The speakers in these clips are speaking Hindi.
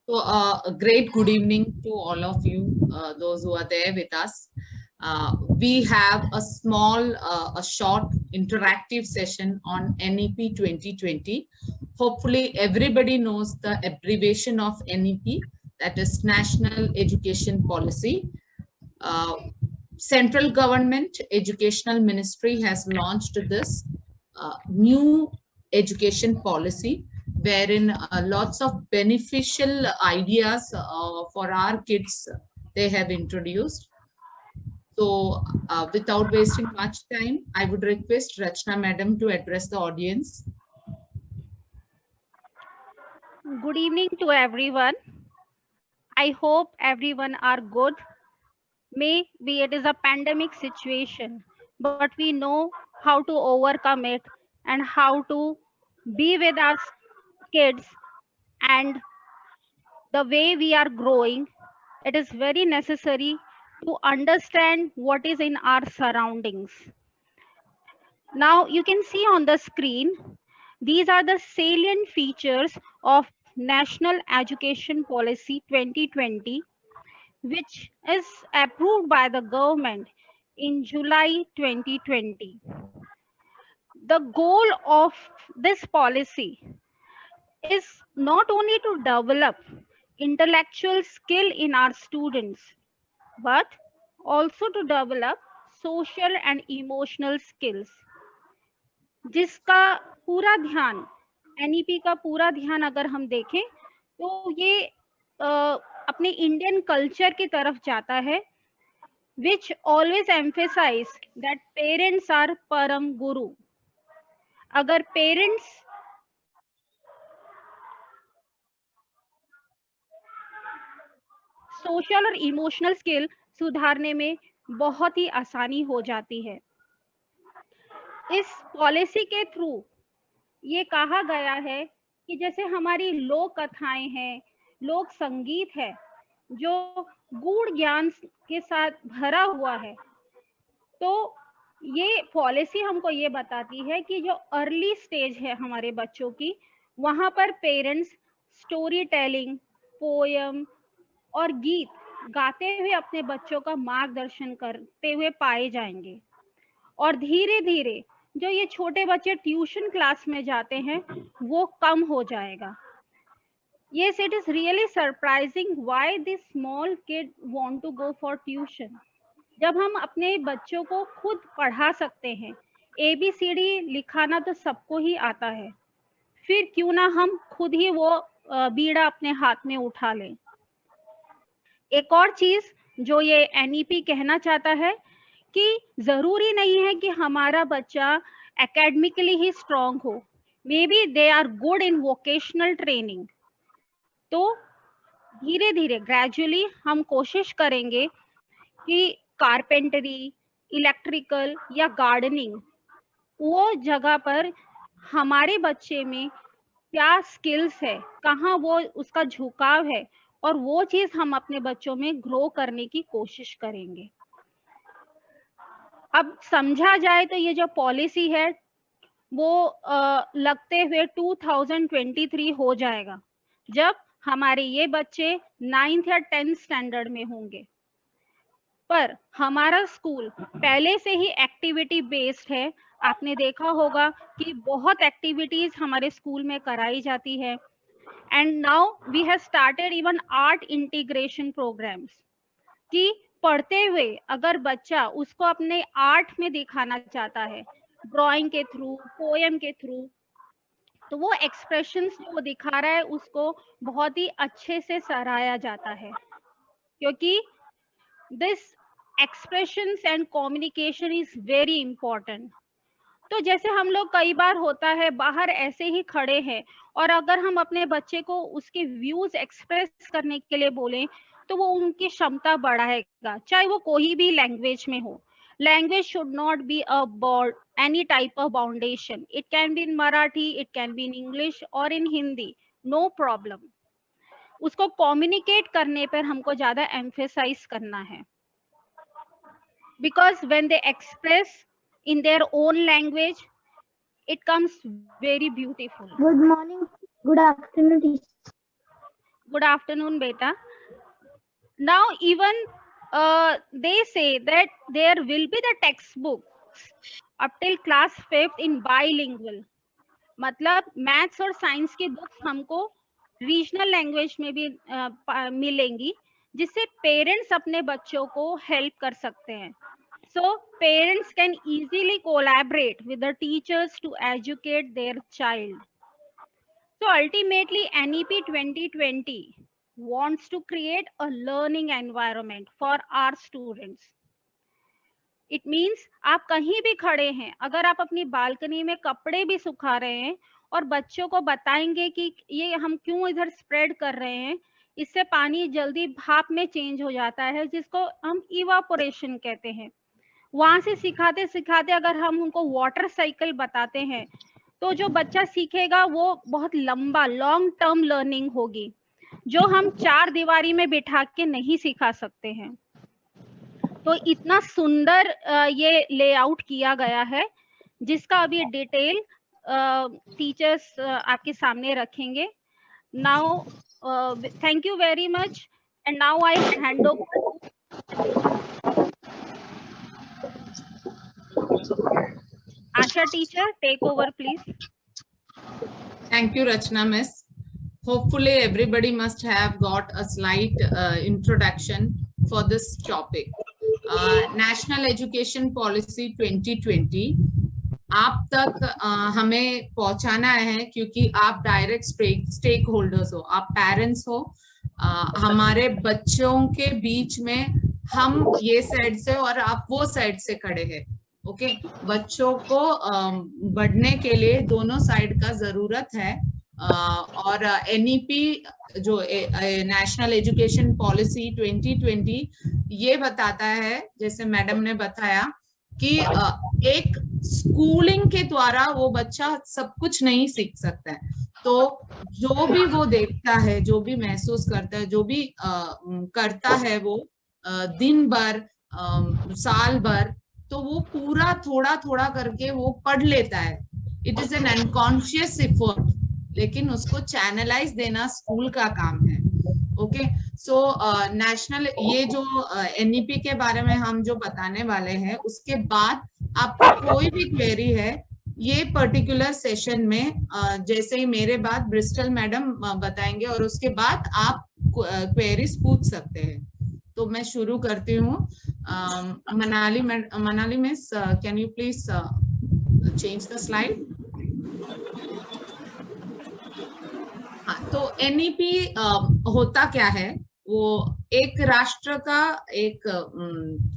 A great good evening to all of you, those who are there with us. We have a small, a short interactive session on NEP 2020. Hopefully, everybody knows the abbreviation of NEP, that is National Education Policy. Uh, Central Government Educational Ministry has launched this new education policy wherein lots of beneficial ideas for our kids they have introduced. So without wasting much time, I would request Rachna Madam to address the audience. Good evening to everyone. I hope everyone are good. Maybe it is a pandemic situation, but we know how to overcome it and how to be with our kids, and the way we are growing. It is very necessary to understand what is in our surroundings. Now you can see on the screen, these are the salient features of National Education Policy 2020, which is approved by the government in July 2020. The goal of this policy is not only to develop intellectual skill in our students, but also to develop social and emotional skills, जिसका पूरा ध्यान एनईपी का पूरा ध्यान अगर हम देखें तो ये अपने इंडियन कल्चर की तरफ जाता है, which always emphasize that parents are परम गुरु. अगर पेरेंट्स सोशल और इमोशनल स्किल सुधारने में बहुत ही आसानी हो जाती है. इस पॉलिसी के थ्रू ये कहा गया है कि जैसे हमारी लोक कथाएं हैं, लोक संगीत है, जो गूढ़ ज्ञान के साथ भरा हुआ है, तो ये पॉलिसी हमको ये बताती है कि जो अर्ली स्टेज है हमारे बच्चों की, वहां पर पेरेंट्स स्टोरी टेलिंग, पोयम और गीत गाते हुए अपने बच्चों का मार्गदर्शन करते हुए पाए जाएंगे. और धीरे धीरे जो ये छोटे बच्चे ट्यूशन क्लास में जाते हैं वो कम हो जाएगा. Yes, it is really surprising why this small kid want to go for tuition. जब हम अपने बच्चों को खुद पढ़ा सकते हैं, ABCD लिखाना तो सबको ही आता है, फिर क्यों ना हम खुद ही वो बीड़ा अपने हाथ में उठा लें. एक और चीज जो ये NEP कहना चाहता है कि जरूरी नहीं है कि हमारा बच्चा एकेडमिकली ही स्ट्रांग हो, maybe they are good in vocational training. तो धीरे धीरे ग्रेजुअली हम कोशिश करेंगे कि कारपेंटरी, इलेक्ट्रिकल या गार्डनिंग, वो जगह पर हमारे बच्चे में क्या स्किल्स है, कहाँ वो उसका झुकाव है, और वो चीज हम अपने बच्चों में ग्रो करने की कोशिश करेंगे. अब समझा जाए तो ये जो पॉलिसी है वो लगते हुए 2023 हो जाएगा, जब हमारे ये बच्चे 9th या 10th स्टैंडर्ड में होंगे. पर हमारा स्कूल पहले से ही एक्टिविटी बेस्ड है. आपने देखा होगा कि बहुत एक्टिविटीज हमारे स्कूल में कराई जाती है. And now we have started even art integration programmes, कि पढ़ते हुए अगर बच्चा उसको अपने आर्ट में दिखाना चाहता है, ड्राइंग के थ्रू, पोएम के थ्रू, तो वो एक्सप्रेशंस जो वो दिखा रहा है उसको बहुत ही अच्छे से सराहा जाता है, क्योंकि this expressions and communication is very important. तो जैसे हम लोग कई बार होता है बाहर ऐसे ही खड़े हैं, और अगर हम अपने बच्चे को उसके व्यूज एक्सप्रेस करने के लिए बोलें तो वो उनकी क्षमता बढ़ाएगा, चाहे वो कोई भी लैंग्वेज में हो. Language should not be a any type of foundation. It can be in Marathi, it can be in English or in Hindi, no problem. उसको communicate करने पर हमको ज्यादा emphasize करना है, because when they express in their own language, it comes very beautiful. Good morning, good afternoon, teacher. Good afternoon, beta. Now even they say that there will be the textbooks up till class 5th in bilingual. मतलब मैथ्स और साइंस की बुक्स हमको रीजनल लैंग्वेज में भी मिलेंगी, जिससे पेरेंट्स अपने बच्चों को हेल्प कर सकते हैं. So parents can easily collaborate with the teachers to educate their child. So ultimately NEP 2020 wants to create a learning environment for our students. It means आप कहीं भी खड़े हैं, अगर आप अपनी बालकनी में कपड़े भी सुखा रहे हैं और बच्चों को बताएंगे कि ये हम क्यों इधर स्प्रेड कर रहे हैं, इससे पानी जल्दी भाप में चेंज हो जाता है, जिसको हम इवापोरेशन कहते हैं. वहां से सिखाते सिखाते अगर हम उनको वाटर साइकिल बताते हैं, तो जो बच्चा सीखेगा वो बहुत लंबा लॉन्ग टर्म लर्निंग होगी, जो हम 4 दीवारी में बिठा के नहीं सिखा सकते हैं. तो इतना सुंदर ये लेआउट किया गया है, जिसका अभी डिटेल टीचर्स आपके सामने रखेंगे. Now thank you very much, and now I hand over. Asha teacher, take over please. Thank you, Rachna miss. Hopefully everybody must have got a slight introduction for this topic. National Education Policy 2020 आप तक हमें पहुंचाना है, क्योंकि आप डायरेक्ट स्टेक होल्डर्स हो, आप पेरेंट्स हो. हमारे बच्चों के बीच में हम ये साइड से और आप वो साइड से खड़े हैं. ओके, बच्चों को बढ़ने के लिए दोनों साइड का जरूरत है. और एनईपी जो नेशनल एजुकेशन पॉलिसी 2020 ये बताता है, जैसे मैडम ने बताया, कि एक स्कूलिंग के द्वारा वो बच्चा सब कुछ नहीं सीख सकता है. तो जो भी वो देखता है, जो भी महसूस करता है, जो भी करता है, वो दिन भर साल भर, तो वो पूरा थोड़ा थोड़ा करके वो पढ़ लेता है. It is an unconscious effort, लेकिन उसको चैनलाइज देना स्कूल का काम है. ओके, सो नेशनल ये जो एनईपी के बारे में हम जो बताने वाले हैं, उसके बाद आपको कोई भी क्वेरी है ये पर्टिकुलर सेशन में, जैसे ही मेरे बाद ब्रिस्टल मैडम बताएंगे और उसके बाद आप क्वेरीज पूछ सकते हैं. तो मैं शुरू करती हूँ. Manali miss, can you please change the slide. हाँ, तो एनईपी होता क्या है? वो एक राष्ट्र का, एक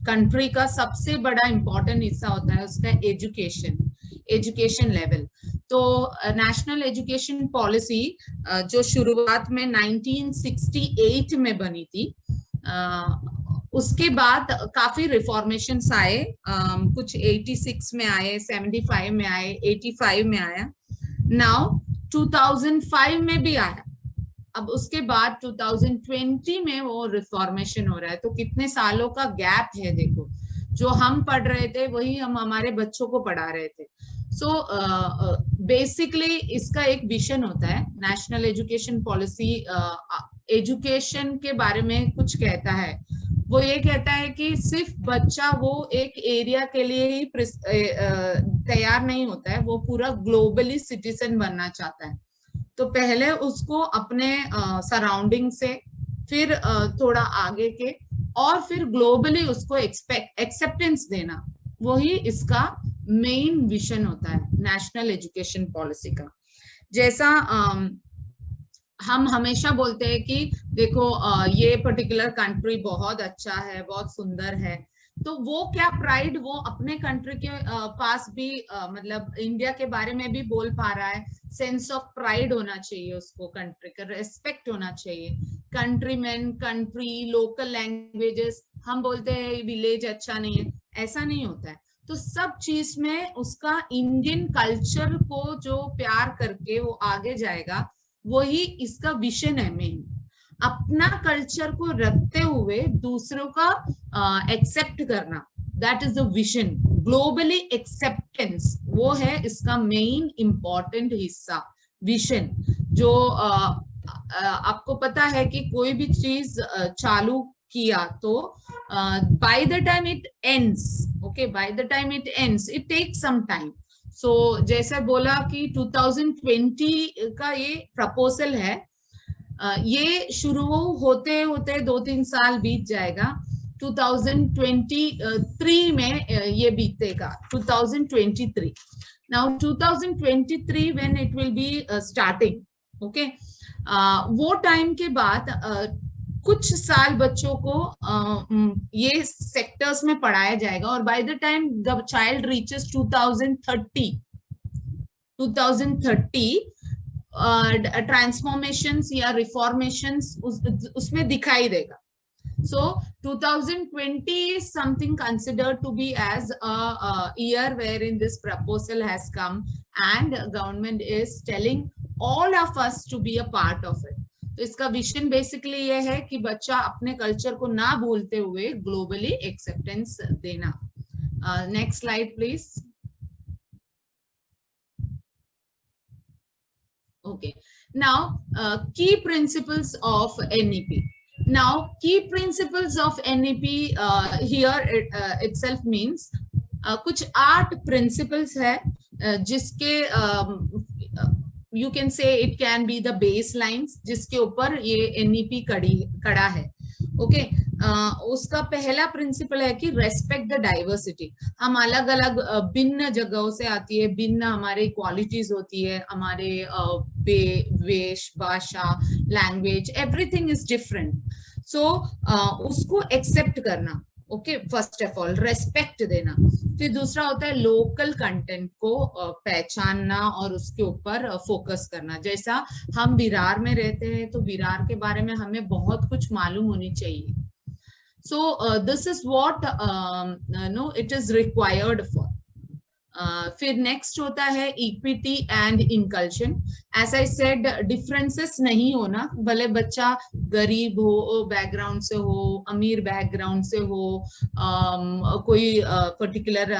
कंट्री का सबसे बड़ा इंपॉर्टेंट हिस्सा होता है उसका एजुकेशन लेवल. तो नेशनल एजुकेशन पॉलिसी जो शुरुआत में 1968 में बनी थी, उसके बाद काफी रिफॉर्मेशंस आए. कुछ 86 में आए, 75 में आए, 85 में आया, नाउ 2005 में भी आया. अब उसके बाद 2020 में वो रिफॉर्मेशन हो रहा है. तो कितने सालों का गैप है देखो. जो हम पढ़ रहे थे वही हम हमारे बच्चों को पढ़ा रहे थे. सो बेसिकली इसका एक विजन होता है. नेशनल एजुकेशन पॉलिसी एजुकेशन के बारे में कुछ कहता है. वो ये कहता है कि सिर्फ बच्चा वो एक एरिया के लिए ही तैयार नहीं होता है, वो पूरा ग्लोबली सिटीजन बनना चाहता है. तो पहले उसको अपने सराउंडिंग से, फिर थोड़ा आगे के, और फिर ग्लोबली उसको एक्सेप्टेंस देना, वही इसका मेन विजन होता है नेशनल एजुकेशन पॉलिसी का. जैसा हम हमेशा बोलते हैं कि देखो ये पर्टिकुलर कंट्री बहुत अच्छा है, बहुत सुंदर है. तो वो क्या प्राइड वो अपने कंट्री के पास भी मतलब इंडिया के बारे में भी बोल पा रहा है. सेंस ऑफ प्राइड होना चाहिए उसको, कंट्री का रेस्पेक्ट होना चाहिए. कंट्रीमैन, कंट्री, लोकल लैंग्वेजेस, हम बोलते हैं विलेज अच्छा नहीं है, ऐसा नहीं होता है. तो सब चीज में उसका इंडियन कल्चर को जो प्यार करके वो आगे जाएगा, वही इसका विजन है मेन. अपना कल्चर को रखते हुए दूसरों का एक्सेप्ट करना, that is the vision. Globally acceptance, वो है इसका मेन इंपॉर्टेंट हिस्सा, विजन. जो आपको पता है कि कोई भी चीज चालू किया तो by the time it ends, okay, by the time it ends it takes some time. So जैसे बोला कि 2020 का ये प्रपोजल है, ये शुरू होते होते 2-3 साल बीत जाएगा, 2023 में ये बीतेगा, 2023। Now 2023 when it will be starting, okay, वो टाइम के बाद कुछ साल बच्चों को ये सेक्टर्स में पढ़ाया जाएगा, और bye the time the child reaches 2030 transformations या रिफॉर्मेशंस उसमें दिखाई देगा। So 2020 is something considered to be as a year wherein this proposal has come, and government is telling all of us to be a part of it. तो इसका विजन बेसिकली ये है कि बच्चा अपने कल्चर को ना भूलते हुए ग्लोबली एक्सेप्टेंस देना। Next slide please. Okay, now key principles of NEP. Now key principles of NEP here itself means कुछ 8 principles है जिसके you can say it can be the baselines जिसके ऊपर ये NEP कड़ा है। ओके, उसका पहला प्रिंसिपल है कि रेस्पेक्ट द डाइवर्सिटी। हम अलग अलग भिन्न जगहों से आती है, भिन्न हमारे क्वालिटीज होती है, हमारे वेश, भाषा, लैंग्वेज, एवरीथिंग इज डिफरेंट। सो उसको एक्सेप्ट करना, okay, first of all respect देना। फिर दूसरा होता है लोकल कंटेंट को पहचानना और उसके ऊपर फोकस करना। जैसा हम विरार में रहते हैं तो विरार के बारे में हमें बहुत कुछ मालूम होनी चाहिए। So this is what no it is required for. फिर नेक्स्ट होता है equity and inclusion. As I said, differences नहीं होना, भले बच्चा गरीब हो बैकग्राउंड से हो, अमीर बैकग्राउंड से हो, कोई पर्टिकुलर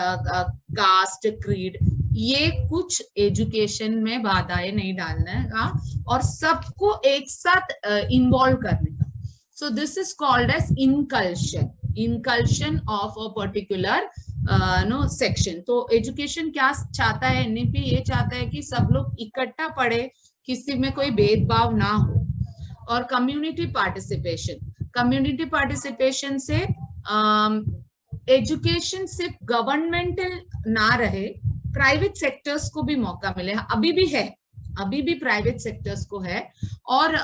कास्ट, क्रीड, ये कुछ एजुकेशन में बाधाएं नहीं डालना का और सबको एक साथ इन्वॉल्व करने का। So this is called as inclusion of a particular no section. तो एजुकेशन क्या चाहता है, एनईपी ये चाहता है कि सब लोग इकट्ठा पढ़े, किसी में कोई भेदभाव ना हो। और कम्युनिटी पार्टिसिपेशन से एजुकेशन सिर्फ गवर्नमेंटल ना रहे, प्राइवेट सेक्टर्स को भी मौका मिले। अभी भी है, अभी भी प्राइवेट सेक्टर्स को है। और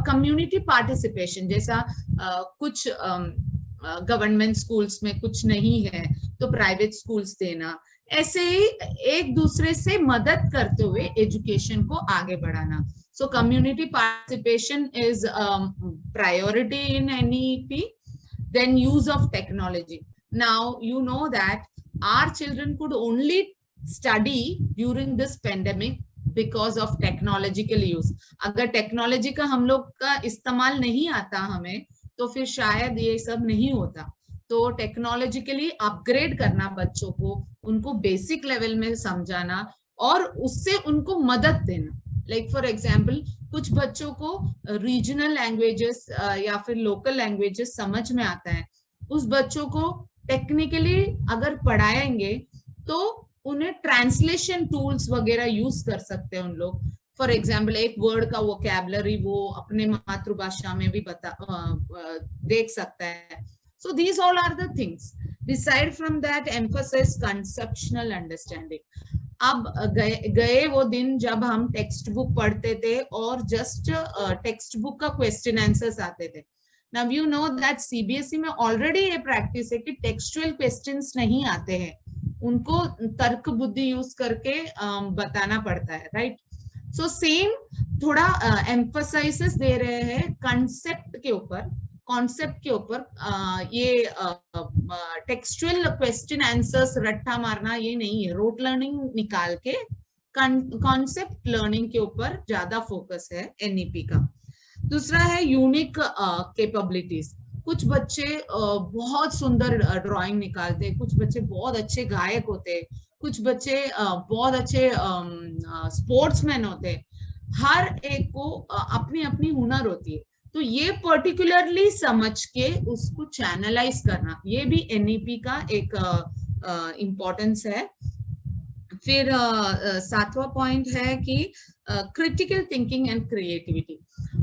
कम्युनिटी पार्टिसिपेशन, जैसा कुछ गवर्नमेंट स्कूल्स में कुछ नहीं है तो प्राइवेट स्कूल्स देना, ऐसे ही एक दूसरे से मदद करते हुए एजुकेशन को आगे बढ़ाना। So community participation is priority in NEP। Then use of technology. Now you know that our children could only study during this pandemic because of technological use. अगर टेक्नोलॉजी का हम लोग का इस्तेमाल नहीं आता हमें, तो फिर शायद ये सब नहीं होता। तो टेक्नोलॉजिकली अपग्रेड करना बच्चों को, उनको बेसिक लेवल में समझाना और उससे उनको मदद देना। लाइक फॉर एग्जांपल, कुछ बच्चों को रीजनल लैंग्वेजेस या फिर लोकल लैंग्वेजेस समझ में आता है, उस बच्चों को टेक्निकली अगर पढ़ाएंगे तो उन्हें ट्रांसलेशन टूल्स वगैरह यूज कर सकते हैं उन लोग। फॉर एग्जाम्पल, एक वर्ड का वोकैबुलरी वो अपने मातृभाषा में भी देख सकता है। So these all are the things. Decide from that emphasise conceptional understanding. अब गए वो दिन जब हम टेक्स्ट बुक पढ़ते थे और जस्ट टेक्स्ट बुक का क्वेश्चन आंसर्स आते थे। Now you know that CBSE में ऑलरेडी ये प्रैक्टिस है कि टेक्सचुअल क्वेश्चंस नहीं आते हैं, उनको तर्क बुद्धि यूज करके बताना पड़ता है, राइट। सो सेम थोड़ा एम्फसाइसिस दे रहे हैं कॉन्सेप्ट के ऊपर। ये टेक्सचुअल क्वेश्चन आंसर्स रट्टा मारना ये नहीं है, रोट लर्निंग निकाल के कॉन्सेप्ट लर्निंग के ऊपर ज्यादा फोकस है NEP का। दूसरा है यूनिक कैपेबिलिटीज। कुछ बच्चे बहुत सुंदर ड्राइंग निकालते हैं, कुछ बच्चे बहुत अच्छे गायक होते हैं, कुछ बच्चे बहुत अच्छे स्पोर्ट्समैन होते हैं। हर एक को अपनी अपनी हुनर होती है, तो ये पर्टिकुलरली समझ के उसको चैनलाइज करना, ये भी एनईपी का एक इम्पोर्टेंस है। फिर सातवां पॉइंट है कि क्रिटिकल थिंकिंग एंड क्रिएटिविटी।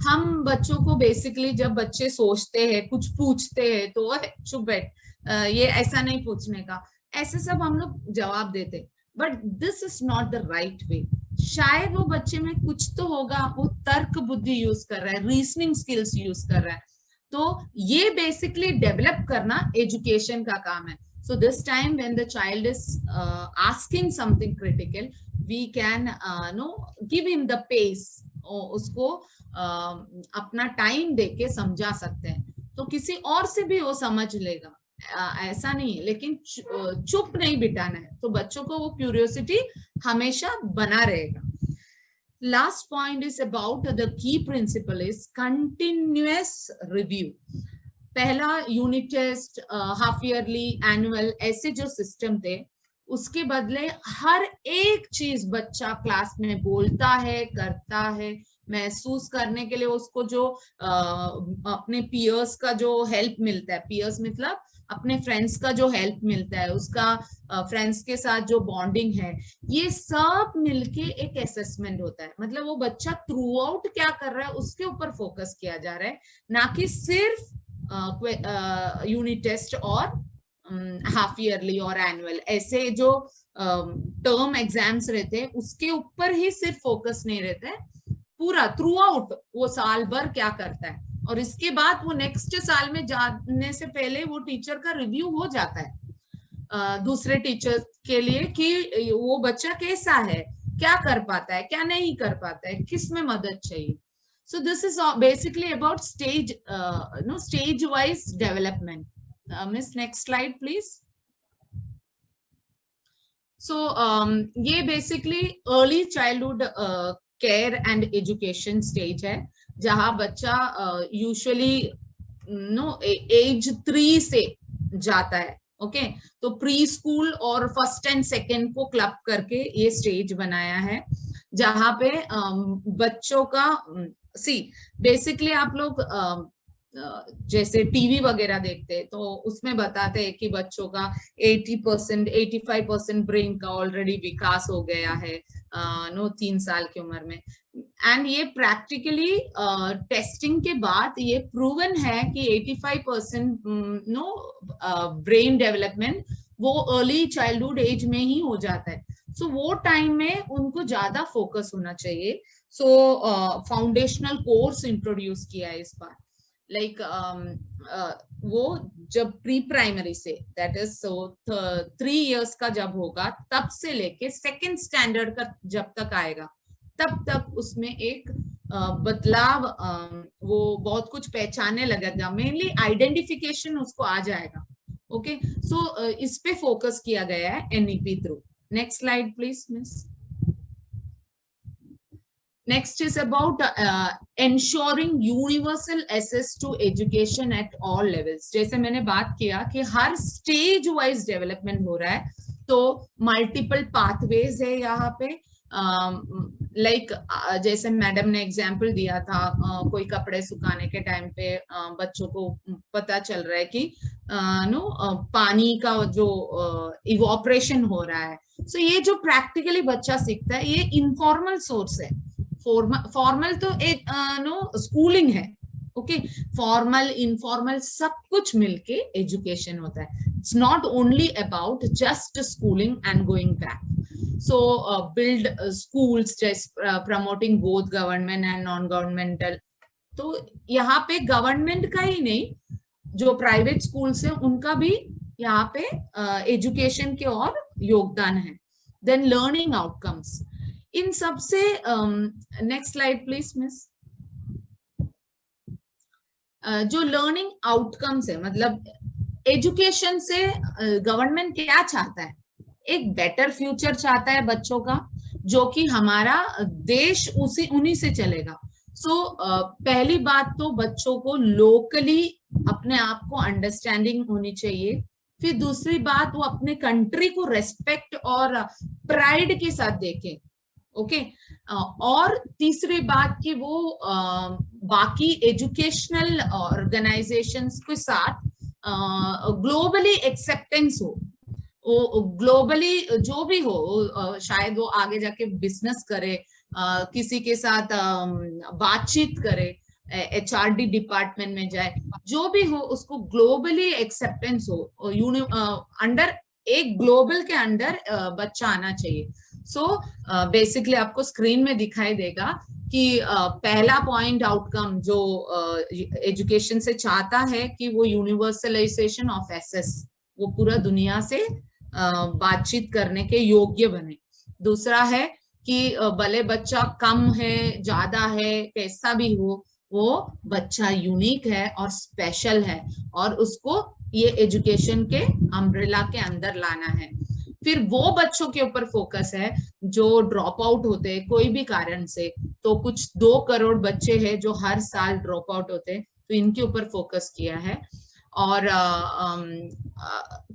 हम बच्चों को बेसिकली जब बच्चे सोचते हैं, कुछ पूछते हैं, तो चुप बैठ, ये ऐसा नहीं पूछने का, ऐसे सब हम लोग जवाब देते, but this is not the right way. शायद वो बच्चे में कुछ तो होगा, वो तर्क बुद्धि यूज कर रहा है, रीजनिंग स्किल्स यूज कर रहा है, तो ये बेसिकली डेवलप करना एजुकेशन का काम है। So this time when the child is asking something critical, we can give him the pace, उसको अपना टाइम देके समझा सकते हैं, तो किसी और से भी वो समझ लेगा, ऐसा नहीं है, लेकिन चुप नहीं बिठाना है, तो बच्चों को वो क्यूरियोसिटी हमेशा बना रहेगा। Last point is about the key principle is continuous review. पहला unit test, half yearly, annual, ऐसे जो सिस्टम थे, उसके बदले हर एक चीज बच्चा क्लास में बोलता है, करता है, महसूस करने के लिए उसको जो अपने पीयर्स का जो हेल्प मिलता है, पीयर्स मतलब अपने फ्रेंड्स का जो हेल्प मिलता है, उसका फ्रेंड्स के साथ जो बॉन्डिंग है, ये सब मिलके एक असेसमेंट होता है। मतलब वो बच्चा थ्रू आउट क्या कर रहा है उसके ऊपर फोकस किया जा रहा है, ना कि सिर्फ यूनिट टेस्ट और हाफ ईयरली और एनुअल, ऐसे जो टर्म एग्जाम्स रहते हैं उसके ऊपर ही सिर्फ फोकस नहीं रहता है, पूरा थ्रू आउट वो साल भर क्या करता है, और इसके बाद वो नेक्स्ट साल में जाने से पहले वो टीचर का रिव्यू हो जाता है दूसरे टीचर के लिए कि वो बच्चा कैसा है, क्या कर पाता है, क्या नहीं कर पाता है, किस में मदद चाहिए। So this is basically about stage wise development. Miss, next slide please. So ये basically early childhood care and education stage है, जहाँ बच्चा usually age 3 से जाता है, ओके तो प्री स्कूल और फर्स्ट एंड सेकेंड को क्लब करके ये स्टेज बनाया है, जहाँ पे बच्चों का बेसिकली आप लोग जैसे टीवी वगैरह देखते हैं तो उसमें बताते हैं कि बच्चों का 80% 85% ब्रेन का ऑलरेडी विकास हो गया है 3 साल की उम्र में, एंड ये प्रैक्टिकली टेस्टिंग के बाद ये प्रूवन है कि 85% ब्रेन डेवलपमेंट वो अर्ली चाइल्डहुड एज में ही हो जाता है। सो वो टाइम में उनको ज्यादा फोकस होना चाहिए। सो फाउंडेशनल कोर्स इंट्रोड्यूस किया है इस बार, लाइक वो जब pre primary say that is 3 years का जब होगा तब से लेके सेकेंड स्टैंडर्ड का जब तक आएगा तब तक उसमें एक बदलाव, वो बहुत कुछ पहचानने लगेगा, मेनली आइडेंटिफिकेशन उसको आ जाएगा। ओके सो इस पे फोकस किया गया है NEP through. Next slide please miss. Next is about ensuring universal access to education at all levels. जैसे मैंने बात किया कि हर स्टेज वाइज डेवलपमेंट हो रहा है, तो मल्टीपल पाथवेज है यहाँ पे, लाइक जैसे मैडम ने एग्जाम्पल दिया था, कोई कपड़े सुखाने के टाइम पे बच्चों को पता चल रहा है कि पानी का जो इवोपरेशन हो रहा है। सो ये जो प्रैक्टिकली बच्चा सीखता है ये इनफॉर्मल सोर्स है। फॉर्मल तो एक स्कूलिंग है, ओके फॉर्मल इनफॉर्मल सब कुछ मिलके एजुकेशन होता है। It's not only about just schooling and going back. So build schools promoting both government and non governmental, तो यहाँ पे गवर्नमेंट का ही नहीं, जो प्राइवेट स्कूल्स है उनका भी यहाँ पे एजुकेशन के और योगदान है। देन लर्निंग आउटकम्स, इन सबसे नेक्स्ट स्लाइड प्लीज मिस। जो लर्निंग आउटकम्स है, मतलब एजुकेशन से गवर्नमेंट क्या चाहता है, एक बेटर फ्यूचर चाहता है बच्चों का, जो कि हमारा देश उन्हीं से चलेगा। सो पहली बात तो बच्चों को लोकली अपने आप को अंडरस्टैंडिंग होनी चाहिए। फिर दूसरी बात वो अपने कंट्री को रेस्पेक्ट और प्राइड के साथ देखें, ओके। और तीसरी बात कि वो बाकी एजुकेशनल ऑर्गेनाइजेशंस के साथ ग्लोबली एक्सेप्टेंस हो, वो ग्लोबली जो भी हो, शायद वो आगे जाके बिजनेस करे, किसी के साथ बातचीत करे, HRD डिपार्टमेंट में जाए, जो भी हो उसको ग्लोबली एक्सेप्टेंस हो, अंडर एक ग्लोबल के अंडर बच्चा आना चाहिए। सो बेसिकली आपको स्क्रीन में दिखाई देगा कि पहला पॉइंट आउटकम जो एजुकेशन से चाहता है कि वो यूनिवर्सलाइजेशन ऑफ एसेस, वो पूरा दुनिया से बातचीत करने के योग्य बने। दूसरा है कि भले बच्चा कम है ज्यादा है कैसा भी हो, वो बच्चा यूनिक है और स्पेशल है, और उसको ये एजुकेशन के अम्ब्रेला के अंदर लाना है। फिर वो बच्चों के ऊपर फोकस है जो ड्रॉप आउट होते हैं कोई भी कारण से, तो कुछ 2 करोड़ बच्चे हैं जो हर साल ड्रॉप आउट होते हैं, तो इनके ऊपर फोकस किया है। और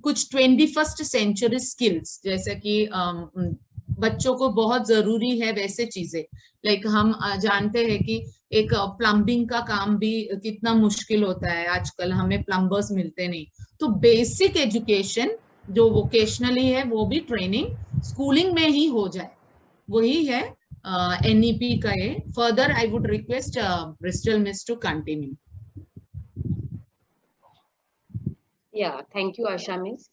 कुछ 21st सेंचुरी स्किल्स, जैसे कि बच्चों को बहुत जरूरी है वैसे चीजें, लाइक हम जानते हैं कि एक प्लम्बिंग का काम भी कितना मुश्किल होता है आजकल, हमें प्लम्बर्स मिलते नहीं, तो बेसिक एजुकेशन जो वोकेशनली है वो भी ट्रेनिंग स्कूलिंग में ही हो जाए, वही है NEP का ये। Further I would request Bristol miss to continue. Yeah, thank you, Asha Miss.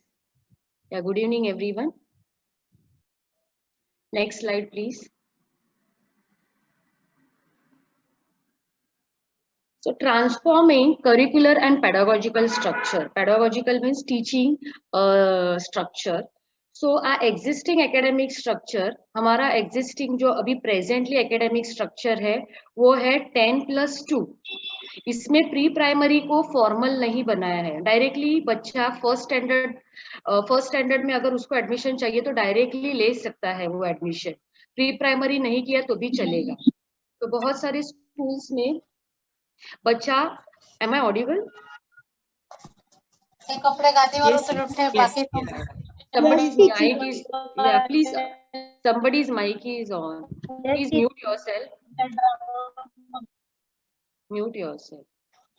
Yeah, good evening, everyone. Next slide, please. So, transforming curricular and pedagogical structure. Pedagogical means teaching structure. So, our existing academic structure, हमारा existing जो अभी presently academic structure है, वो है 10+2. इसमें प्री प्राइमरी को फॉर्मल नहीं बनाया है, डायरेक्टली बच्चा फर्स्ट स्टैंडर्ड में अगर उसको एडमिशन चाहिए तो डायरेक्टली ले सकता है वो एडमिशन, प्री प्राइमरी नहीं किया तो भी चलेगा। तो बहुत सारे स्कूल्स में बच्चा, एम आई ऑडिबल? कपड़े गाते और फिर उठे बाकी somebody's mic is, yeah, please, somebody's mic is on, please mute yourself,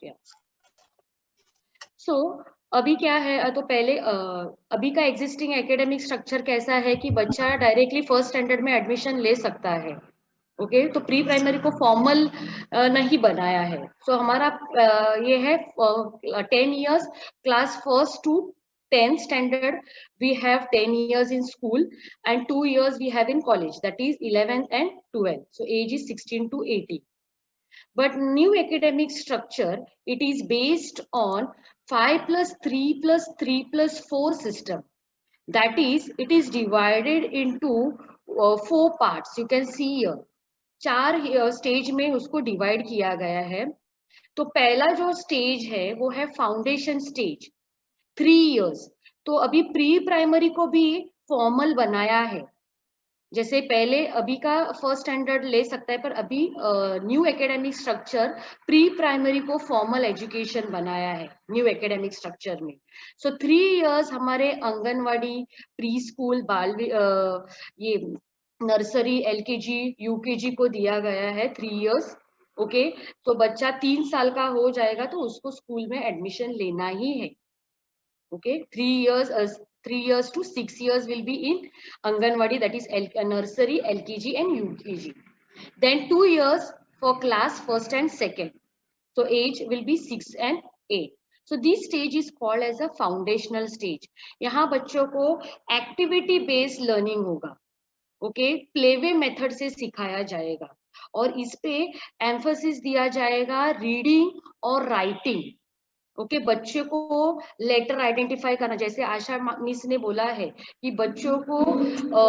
yeah. So अभी क्या है, तो पहले अभी का एग्जिस्टिंग एकेडमिक स्ट्रक्चर कैसा है कि बच्चा डायरेक्टली फर्स्ट स्टैंडर्ड में एडमिशन ले सकता है, ओके। तो प्री प्राइमरी को फॉर्मल नहीं बनाया है। सो हमारा ये है 10 years, class 1st to 10th standard we have 10 years in school and 2 years we have in college, that is 11th and 12th, so age is 16 to 18. But new academic structure, it is based on 5+3+3+4 system, that is it is divided into 4 parts, you can see here 4 stage में उसको डिवाइड किया गया है। तो पहला जो स्टेज है वो है फाउंडेशन स्टेज, 3 years। तो अभी प्री प्राइमरी को भी फॉर्मल बनाया है, जैसे पहले अभी का फर्स्ट स्टैंडर्ड ले सकता है, पर अभी new academic structure pre primary को फॉर्मल एजुकेशन बनाया है न्यू एकेडमिक स्ट्रक्चर में। सो 3 years हमारे आंगनवाड़ी, प्री स्कूल, बाल ये नर्सरी, LKG, UKG को दिया गया है 3 years, ओके। तो बच्चा 3 साल का हो जाएगा तो उसको स्कूल में एडमिशन लेना ही है, okay. 3 years to 6 years will be in Anganwadi, that is nursery, LKG and UKG. Then 2 years for class 1st and 2nd. So age will be 6 and 8. So this stage is called as a foundational stage. यहाँ बच्चों को activity based learning होगा, ओके। प्लेवे मेथड से सिखाया जाएगा और इस पे एम्फोसिस दिया जाएगा रीडिंग और राइटिंग, ओके। बच्चों को लेटर आइडेंटिफाई करना, जैसे आशा मिस ने बोला है कि बच्चों को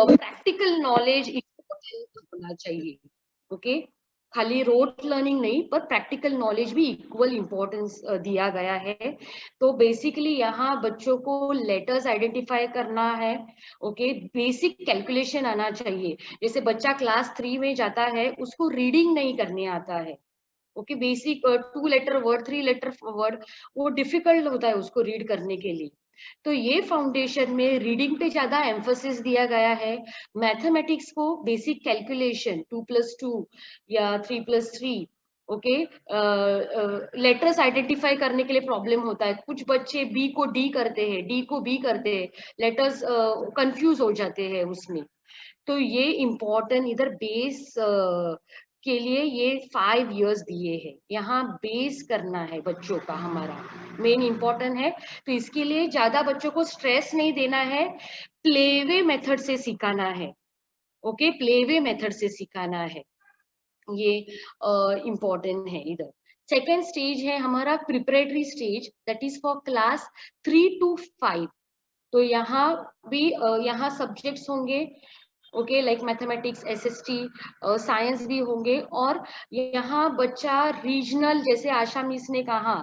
प्रैक्टिकल नॉलेज होना चाहिए, ओके। खाली रोट लर्निंग नहीं, पर प्रैक्टिकल नॉलेज भी इक्वल इम्पोर्टेंस दिया गया है। तो बेसिकली यहाँ बच्चों को लेटर्स आइडेंटिफाई करना है, ओके। बेसिक कैलकुलेशन आना चाहिए, जैसे बच्चा क्लास 3 में जाता है उसको रीडिंग नहीं करने आता है, okay. Basic 2 letter word, 3 letter word वो डिफिकल्ट होता है उसको रीड करने के लिए, तो ये फाउंडेशन में रीडिंग पे ज्यादा एम्फोसिस दिया गया है, मैथमेटिक्स को बेसिक कैलकुलेशन 2+2 या 3+3, ओके, लेटर्स आइडेंटिफाई करने के लिए प्रॉब्लम होता है, कुछ बच्चे बी को डी करते हैं, डी को बी करते हैं, लेटर्स कंफ्यूज हो जाते हैं उसमें। तो ये इम्पोर्टेंट इधर बेस के लिए ये 5 इयर्स दिए हैं, यहाँ बेस करना है बच्चों का, हमारा मेन इम्पोर्टेंट है। तो इसके लिए ज्यादा बच्चों को स्ट्रेस नहीं देना है, प्लेवे मेथड से सिखाना है, ओके, प्लेवे मेथड से सिखाना है, ये इम्पोर्टेंट है इधर। सेकेंड स्टेज है हमारा preparatory stage, that is for class 3 to 5। तो यहाँ भी यहाँ सब्जेक्ट्स होंगे, okay, like mathematics, SST, science भी होंगे, और यहाँ बच्चा रीजनल, जैसे आशा मिस ने कहा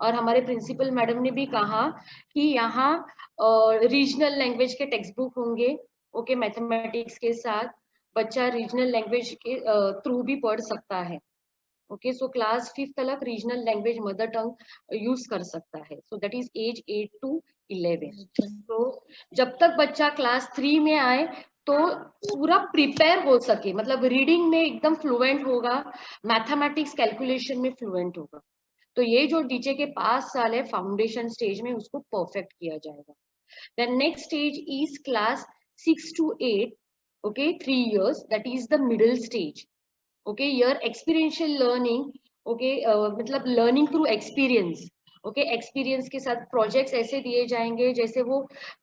और हमारे प्रिंसिपल मैडम ने भी कहा कि यहाँ रीजनल लैंग्वेज के टेक्स्ट बुक होंगे, ओके, मैथमेटिक्स के साथ बच्चा रीजनल लैंग्वेज के थ्रू भी पढ़ सकता है, ओके। सो क्लास 5 तक regional language mother tongue use कर सकता है, so that is age 8 to 11। तो जब तक बच्चा क्लास 3 में आए तो पूरा प्रिपेयर हो सके, मतलब रीडिंग में एकदम फ्लुएंट होगा, मैथमेटिक्स कैलकुलेशन में फ्लुएंट होगा। तो ये जो डीजे के 5 साल है फाउंडेशन स्टेज में, उसको परफेक्ट किया जाएगा। Then next stage is class 6 to 8, okay, 3 years, that is the middle stage, okay. Here experiential learning, okay, मतलब learning through experience, okay, experience के साथ प्रोजेक्ट्स ऐसे दिए जाएंगे जैसे वो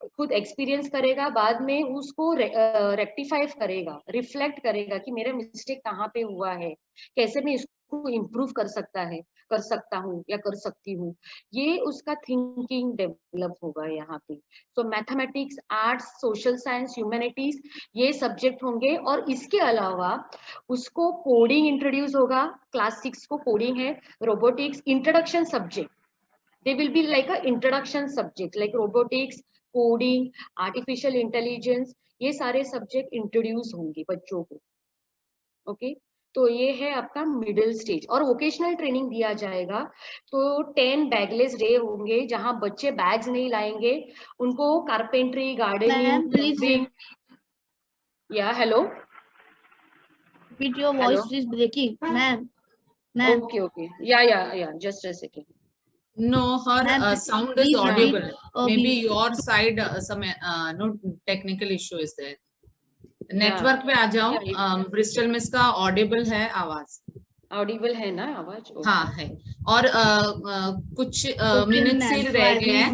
खुद एक्सपीरियंस करेगा, बाद में उसको रेक्टिफाई करेगा, रिफ्लेक्ट करेगा कि मेरा मिस्टेक कहाँ पे हुआ है, कैसे मैं इसको इम्प्रूव कर सकता हूँ या कर सकती हूँ, ये उसका थिंकिंग डेवलप होगा यहाँ पे। तो mathematics, arts, social science, humanities, ये सब्जेक्ट होंगे, और इसके अलावा उसको कोडिंग इंट्रोड्यूस होगा, क्लास 6 को कोडिंग है, robotics, introduction subject, they will be like a introduction subject like robotics, coding, artificial intelligence, ये सारे सब्जेक्ट इंट्रोड्यूस होंगे बच्चों को, ओके। तो ये है आपका मिडिल स्टेज, और वोकेशनल ट्रेनिंग दिया जाएगा। तो 10 बैगलेस डे होंगे जहां बच्चे बैग्स नहीं लाएंगे, उनको कारपेंट्री, गार्डनिंग, प्लम्बिंग, या hello, Repeat, your voice is breaking, ma'am. Okay, या just a second. No, her Ma'am, sound is please audible. repeat. Maybe your side some no technical issue is there. Network पे आ जाओ, ब्रिस्टल मिस का ऑडिबल है आवाज, ऑडिबल है ना आवाज? हाँ है, और कुछ मिनट्स ही रह गए हैं,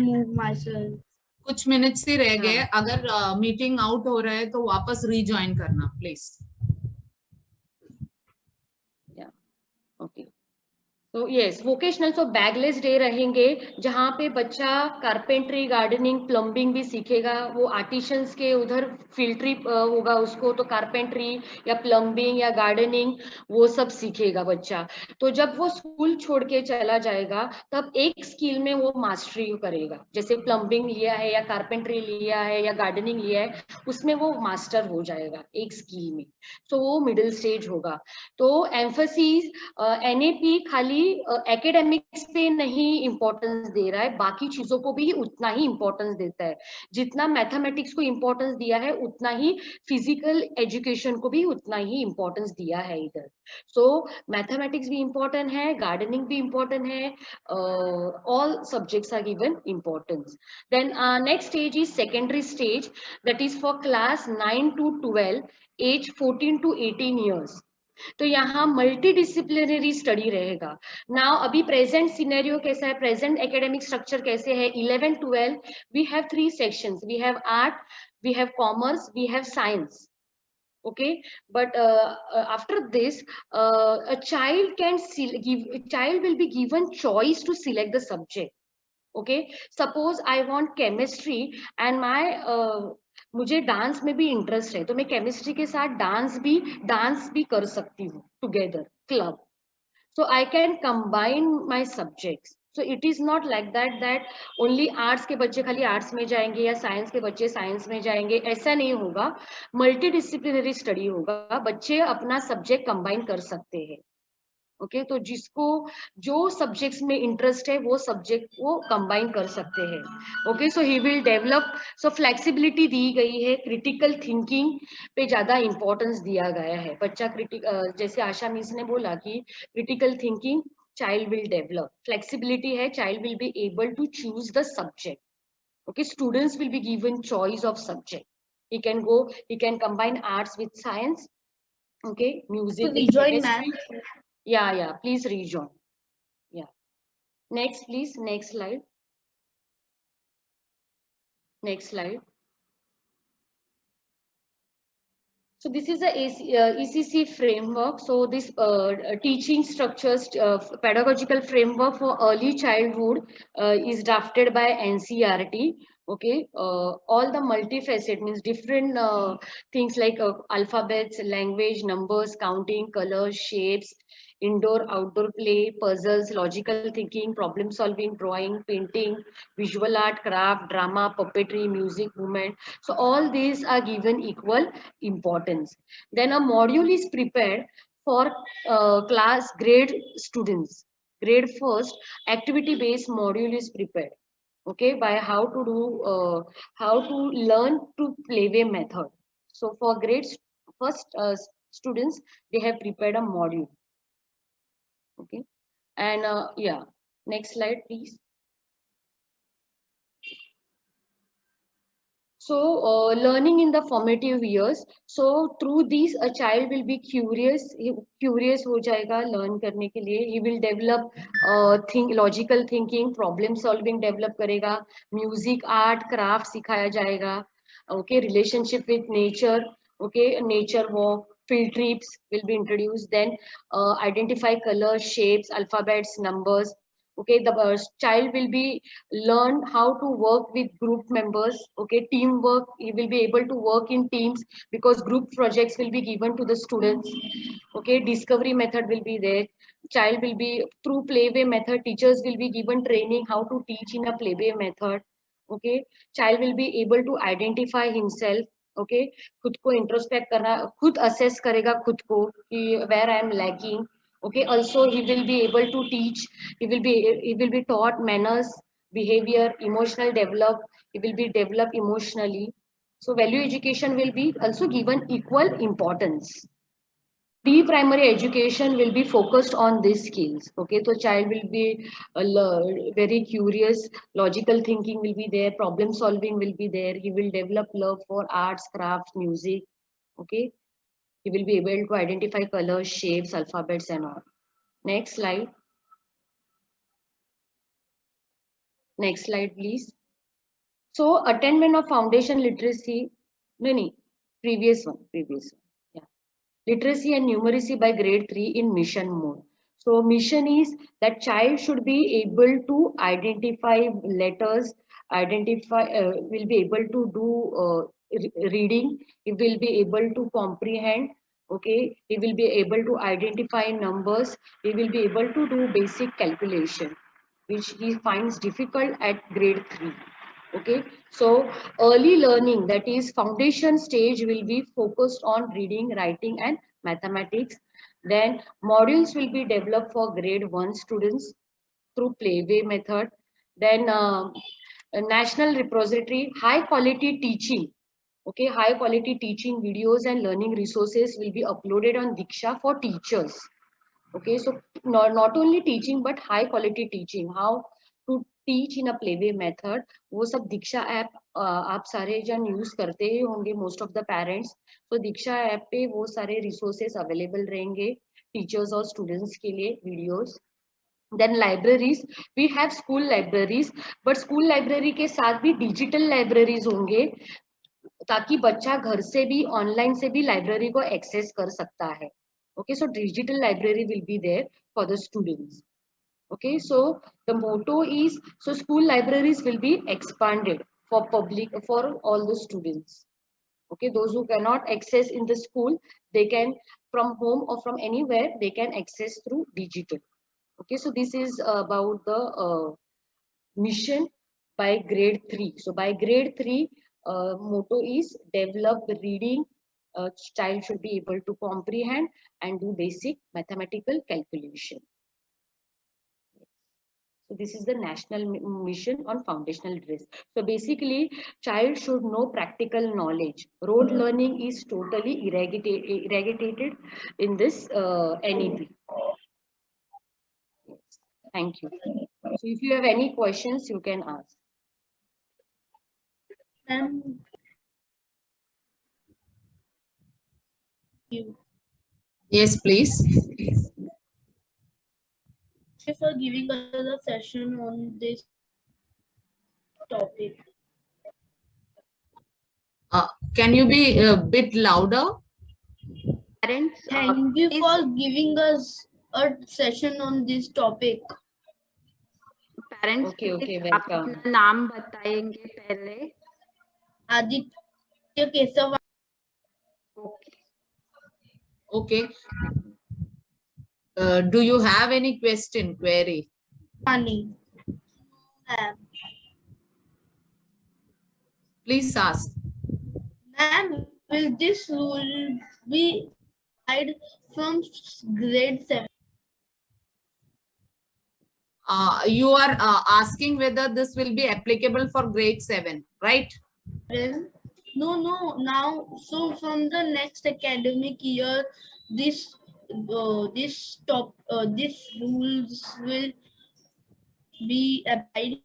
कुछ मिनट्स ही रह गए, अगर मीटिंग आउट हो रहा है तो वापस रीजॉइन करना प्लीज। ओके, तो यस, वोकेशनल तो बैगलेस डे रहेंगे जहाँ पे बच्चा कारपेंट्री, गार्डनिंग, प्लम्बिंग भी सीखेगा, वो आर्टिशंस के उधर फील्ड ट्रिप होगा उसको, तो कारपेंट्री या प्लम्बिंग या गार्डनिंग वो सब सीखेगा बच्चा। तो जब वो स्कूल छोड़ के चला जाएगा तब एक स्किल में वो मास्टरी करेगा, जैसे प्लम्बिंग लिया है या कारपेंट्री लिया है या गार्डनिंग लिया है, उसमें वो मास्टर हो जाएगा एक स्किल में। तो वो मिडिल स्टेज होगा। तो एम्फेसिस एनएपी खाली एकेडमिक्स पे नहीं इंपॉर्टेंस दे रहा है, बाकी चीजों को भी उतना ही इंपॉर्टेंस देता है। जितना मैथमेटिक्स को इंपॉर्टेंस दिया है उतना ही फिजिकल एजुकेशन को भी उतना ही इंपॉर्टेंस दिया है इधर। सो मैथमेटिक्स भी इंपॉर्टेंट है, गार्डनिंग भी इंपॉर्टेंट है, all subjects are given importance. Then next stage is secondary stage, that is for class 9 to 12, age 14 to 18 years. तो यहाँ मल्टी डिसिप्लिनरी स्टडी रहेगा। नाउ अभी प्रेजेंट सिनेरियो कैसा है, प्रेजेंट एकेडमिक स्ट्रक्चर कैसे है, 11-12 we have 3 sections, we have art, we have commerce, we have science, okay, but after this a child will be given choice to select the subject, okay. Suppose I want chemistry and मुझे डांस में भी इंटरेस्ट है, तो मैं केमिस्ट्री के साथ डांस भी कर सकती हूँ together, club. So I can combine my subjects. So it is not like that only arts के बच्चे खाली आर्ट्स में जाएंगे या साइंस के बच्चे साइंस में जाएंगे, ऐसा नहीं होगा। मल्टी डिसिप्लिनरी स्टडी होगा, बच्चे अपना सब्जेक्ट कंबाइन कर सकते हैं, ओके तो जिसको जो सब्जेक्ट्स में इंटरेस्ट है वो सब्जेक्ट वो कंबाइन कर सकते हैं. Okay so he will develop. So flexibility दी गई है. क्रिटिकल थिंकिंग पे ज्यादा इंपॉर्टेंस दिया गया है. बच्चा जैसे आशा मिस ने बोला कि critical thinking child will develop. Flexibility है, child will be able to choose the subject. Okay, students will be given choice of subject. He can combine arts with science. Okay, music To with rejoin, chemistry. ma'am. Yeah, please rejoin. Yeah. Next, please. Next slide. Next slide. So this is the ECC framework. So this teaching structures, pedagogical framework for early childhood is drafted by NCERT. Okay, all the multifaceted means different things like alphabets, language, numbers, counting, colors, shapes, indoor, outdoor play, puzzles, logical thinking, problem solving, drawing, painting, visual art, craft, drama, puppetry, music, movement. So all these are given equal importance. Then a module is prepared for class grade students. Grade first activity based module is prepared. Okay, by how to learn to playway method. So for grades first students, they have prepared a module. Okay, and yeah, next slide please. So learning in the formative years. So through these, a child will be curious. Curious हो जाएगा learn करने के लिए. He will develop logical thinking, problem solving develop करेगा. Music, art, craft सिखाया जाएगा. Okay, relationship with nature. Okay, nature walk, field trips will be introduced. Then identify colors, shapes, alphabets, numbers. Okay, the child will be learn how to work with group members. Okay, teamwork. He will be able to work in teams because group projects will be given to the students. Okay, discovery method will be there. Child will be through playway method. Teachers will be given training how to teach in a playway method. Okay, child will be able to identify himself. Okay, खुद को इंट्रोस्पेक्ट करना, खुद असेस करेगा खुद को कि where I am lacking. Okay, also he will be able to teach. He will be taught manners, behavior, emotional develop. He will be developed emotionally. So value education will be also given equal importance. Pre-primary education will be focused on these skills. Okay, so child will be very curious. Logical thinking will be there. Problem solving will be there. He will develop love for arts, crafts, music. Okay, he will be able to identify colors, shapes, alphabets, and all. Next slide. Next slide, please. So attainment of foundation literacy. No, previous one. Yeah. Literacy and numeracy by grade 3 in mission mode. So mission is that child should be able to identify letters, will be able to do reading. He will be able to comprehend. Okay, he will be able to identify numbers. He will be able to do basic calculation, which he finds difficult at grade 3. Okay, so early learning, that is foundation stage, will be focused on reading, writing, and mathematics. Then modules will be developed for grade 1 students through playway method. Then a national repository, high quality teaching. Okay, high quality teaching videos and learning resources will be uploaded on Diksha for teachers. Okay, so not only teaching but high quality teaching, how to teach in a playway method, वो सब दीक्षा ऐप आप सारे जन यूज करते ही होंगे, मोस्ट ऑफ द पेरेंट्स. तो दीक्षा ऐप पे वो सारे रिसोर्सेस अवेलेबल रहेंगे टीचर्स और स्टूडेंट्स के लिए, videos. Then libraries, we have school libraries, but school library के साथ भी डिजिटल लाइब्रेरीज होंगे ताकि बच्चा घर से भी ऑनलाइन से भी लाइब्रेरी को एक्सेस कर सकता है. Okay, so digital library will be there for the students. Okay, so the motto is, so school libraries will be expanded for public, for all the students. Okay, those who cannot access in the school, they can from home or from anywhere they can access through digital. Okay, so this is about the mission by grade 3. So by grade 3, motto is develop reading, a child should be able to comprehend and do basic mathematical calculation. So this is the national mission on foundational address. So basically, child should know practical knowledge. Rote learning is totally eradicated in this NEP. Thank you. So if you have any questions, you can ask. Yes, please. Thank you for giving us a session on this topic. Can you be a bit louder? Parents, Thank you for giving us a session on this topic. Parents Okay, आप welcome. अपना नाम बताएंगे पहले. Aditya Keshav. Okay. Do you have any query? Funny. Please ask. Ma'am, will this rule be applied from grade 7? You are asking whether this will be applicable for grade 7, right? No. Now, so from the next academic year, this rules will be applied.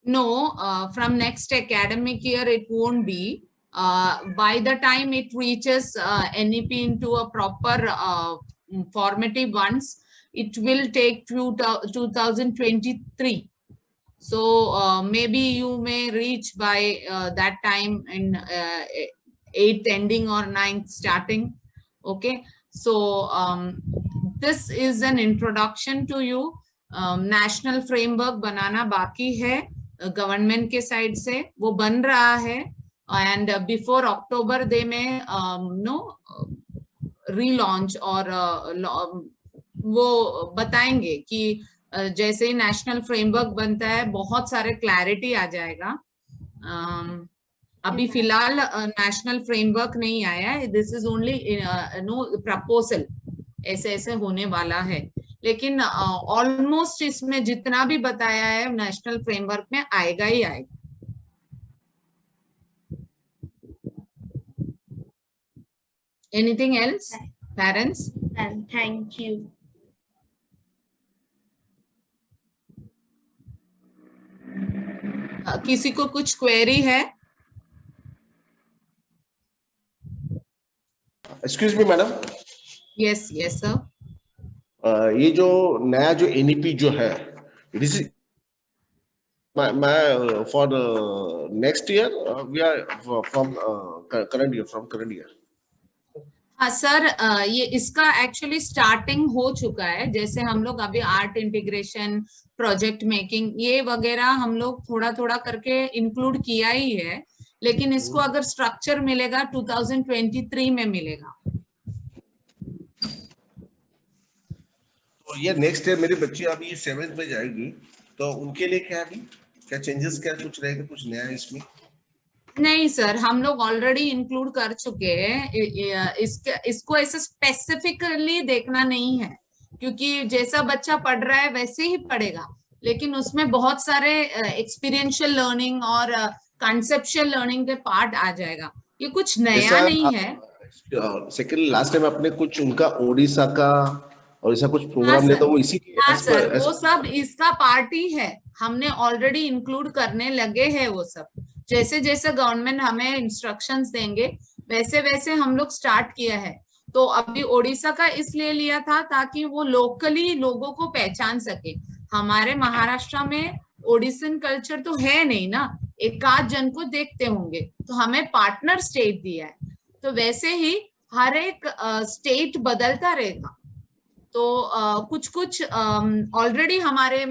No, from next academic year it won't be. By the time it reaches NEP into a proper formative ones, it will take 2023. So maybe you may reach by that time in 8th ending or 9th starting. Okay, so this is an introduction to you. National framework banana baki hai government के side से, वो बन रहा है, and before October they may relaunch और वो बताएंगे कि जैसे ही नेशनल फ्रेमवर्क बनता है बहुत सारे क्लैरिटी आ जाएगा. अभी फिलहाल नेशनल फ्रेमवर्क नहीं आया है. दिस इज ओनली प्रपोजल, ऐसे होने वाला है, लेकिन ऑलमोस्ट इसमें जितना भी बताया है नेशनल फ्रेमवर्क में आएगा ही आएगा. Anything else parents? Thank you. किसी को कुछ क्वेरी है? Excuse me madam. Yes sir. ये जो नया जो एनईपी जो है, it is for next year, we are from current year. हाँ सर, ये इसका एक्चुअली स्टार्टिंग हो चुका है. जैसे हम लोग अभी आर्ट इंटीग्रेशन, प्रोजेक्ट मेकिंग, ये वगैरह हम लोग थोड़ा थोड़ा करके इंक्लूड किया ही है, लेकिन इसको अगर स्ट्रक्चर मिलेगा 2023 में मिलेगा. तो ये नेक्स्ट ईयर मेरी बच्ची अभी 7th में जाएगी, तो उनके लिए क्या चेंजेस क्या कुछ रहेगा, कुछ नया इसमें? नहीं सर, हम लोग ऑलरेडी इंक्लूड कर चुके हैं. इसको ऐसे स्पेसिफिकली देखना नहीं है, क्योंकि जैसा बच्चा पढ़ रहा है वैसे ही पढ़ेगा, लेकिन उसमें बहुत सारे एक्सपीरियंशियल लर्निंग और कंसेप्चुअल लर्निंग के पार्ट आ जाएगा. ये कुछ नया नहीं है. सेकंड लास्ट टाइम आपने कुछ उनका ओडिशा कुछ प्रोग्राम लिया था, वो इसी के? हाँ सर, वो सब इसका पार्ट ही है. हमने ऑलरेडी इंक्लूड करने लगे हैं वो सब. जैसे जैसे गवर्नमेंट हमें इंस्ट्रक्शंस देंगे वैसे वैसे हम लोग स्टार्ट किया है. तो अभी ओडिशा का इसलिए लिया था ताकि वो लोकली लोगों को पहचान सके. हमारे महाराष्ट्र में ओडिसन कल्चर तो है नहीं ना, एक आध जन को देखते होंगे, तो हमें पार्टनर स्टेट दिया है. तो वैसे ही हर एक स्टेट बदलता रहेगा. तो कुछ ऑलरेडी हमारे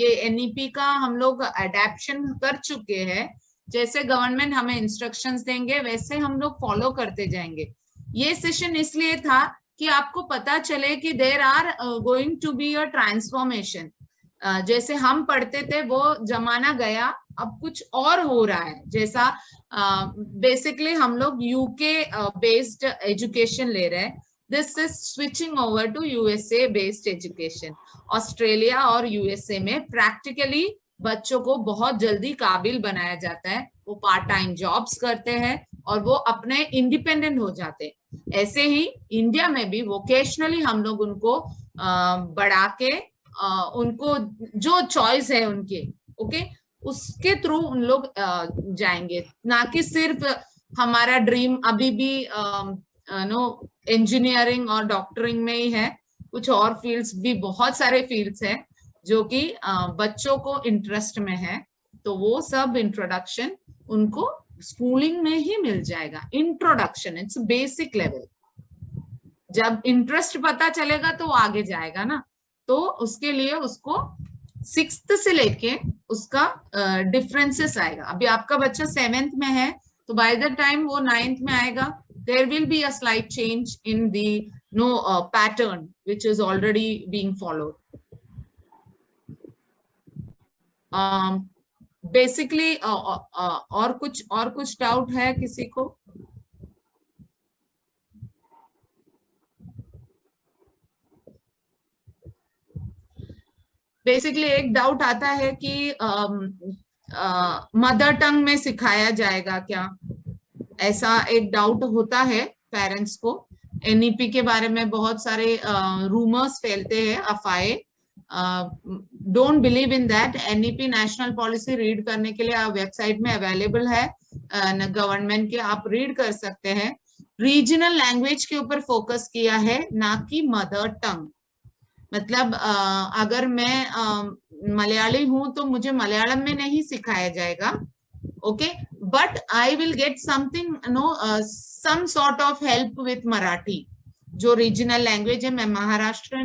ये एनईपी का हम लोग अडेप्शन कर चुके हैं. जैसे गवर्नमेंट हमें इंस्ट्रक्शंस देंगे वैसे हम लोग फॉलो करते जाएंगे. ये सेशन इसलिए था कि आपको पता चले कि there are going to be a transformation. जैसे हम पढ़ते थे वो जमाना गया, अब कुछ और हो रहा है। जैसा बेसिकली हम लोग यूके बेस्ड एजुकेशन ले रहे हैं, this is switching over to USA based education. Australia और यूएसए में प्रैक्टिकली बच्चों को बहुत जल्दी काबिल बनाया जाता है, वो पार्ट टाइम जॉब्स करते हैं और वो अपने इंडिपेंडेंट हो जाते हैं। ऐसे ही इंडिया में भी वोकेशनली हम लोग उनको बढ़ा के उनको जो चॉइस है उनके, ओके, उसके थ्रू उन लोग जाएंगे, ना कि सिर्फ हमारा ड्रीम अभी भी नो इंजीनियरिंग और डॉक्टरिंग में ही है। कुछ और फील्ड्स भी, बहुत सारे फील्ड्स हैं जो कि बच्चों को इंटरेस्ट में है, तो वो सब इंट्रोडक्शन उनको स्कूलिंग में ही मिल जाएगा। Introduction, it's basic level. जब इंटरेस्ट पता चलेगा तो आगे जाएगा ना, तो उसके लिए उसको 6th से लेके उसका डिफरेंसेस आएगा। अभी आपका बच्चा 7th में है, तो बाय द टाइम वो 9th में आएगा, there will be a slight change in the pattern which is already being followed. Basically और कुछ डाउट है किसी को? बेसिकली एक डाउट आता है कि मदर टंग में सिखाया जाएगा क्या, ऐसा एक डाउट होता है पेरेंट्स को। एनईपी के बारे में बहुत सारे रूमर्स फैलते हैं, अफवाहें। Don't believe in that. NEP national policy read करने के लिए वेबसाइट में अवेलेबल है गवर्नमेंट के, आप रीड कर सकते हैं। रीजनल लैंग्वेज के ऊपर फोकस किया है, ना कि मदर टंग। मतलब अगर मैं मलयाली हूं तो मुझे मलयालम में नहीं सिखाया जाएगा, okay, but I will get something some sort of help with Marathi, जो रीजनल लैंग्वेज है। मैं महाराष्ट्र